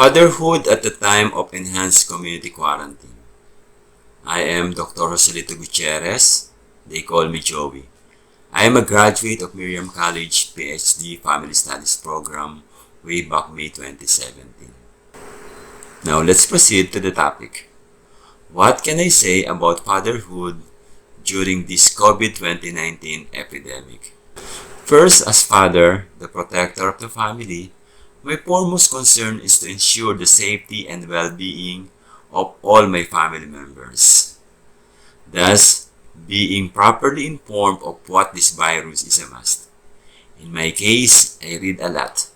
Fatherhood at the time of enhanced community quarantine. I am Dr. Joselito Gutierrez. They call me Joey. I am a graduate of Miriam College PhD Family Studies program way back May 2017. Now let's proceed to the topic. What can I say about fatherhood during this COVID-19 epidemic? First, as father, the protector of the family, my foremost concern is to ensure the safety and well-being of all my family members. Thus, being properly informed of what this virus is a must. In my case, I read a lot,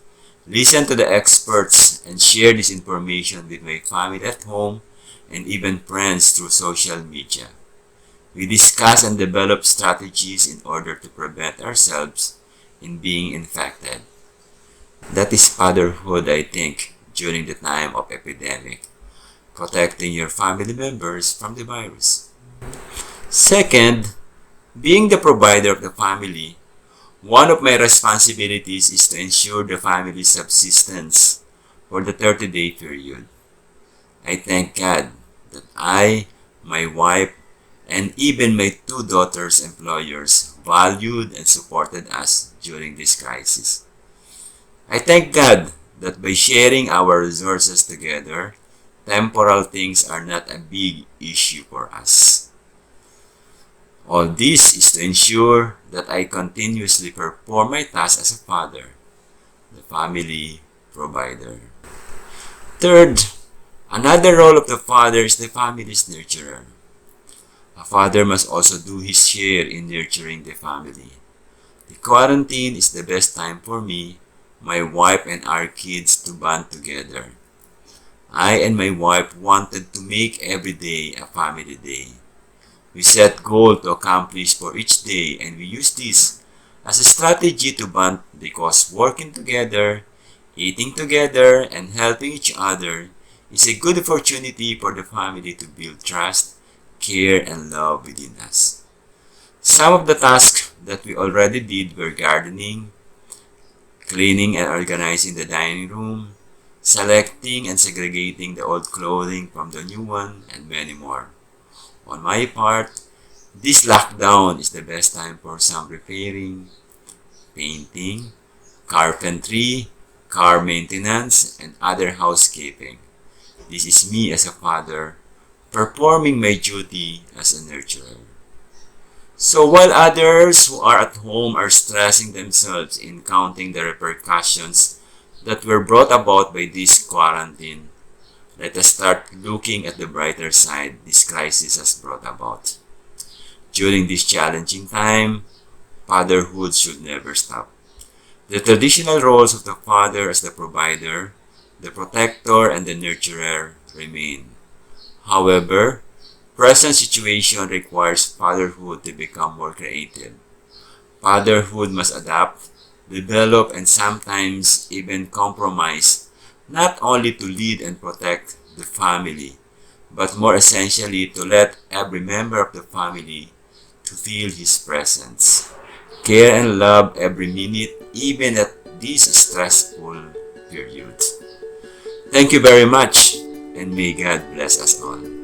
listen to the experts, and share this information with my family at home and even friends through social media. We discuss and develop strategies in order to prevent ourselves in being infected. That is fatherhood, I think, during the time of epidemic, protecting your family members from the virus. Second, being the provider of the family, one of my responsibilities is to ensure the family's subsistence for the 30-day period. I thank God that I, my wife, and even my two daughters' employers valued and supported us during this crisis. I thank God that by sharing our resources together, temporal things are not a big issue for us. All this is to ensure that I continuously perform my task as a father, the family provider. Third, another role of the father is the family's nurturer. A father must also do his share in nurturing the family. The quarantine is the best time for me, my wife, and our kids to bond together. I and my wife wanted to make every day a family day. We set goals to accomplish for each day, and we use this as a strategy to bond because working together, eating together, and helping each other is a good opportunity for the family to build trust, care, and love within us. Some of the tasks that we already did were gardening, cleaning and organizing the dining room, selecting and segregating the old clothing from the new one, and many more. On my part, this lockdown is the best time for some repairing, painting, carpentry, car maintenance, and other housekeeping. This is me as a father, performing my duty as a nurturer. So while others who are at home are stressing themselves in counting the repercussions that were brought about by this quarantine, let us start looking at the brighter side this crisis has brought about. During this challenging time, fatherhood should never stop. The traditional roles of the father as the provider, the protector, and the nurturer remain. However, present situation requires fatherhood to become more creative. Fatherhood must adapt, develop, and sometimes even compromise, not only to lead and protect the family, but more essentially to let every member of the family to feel his presence, care and love every minute, even at these stressful periods. Thank you very much, and may God bless us all.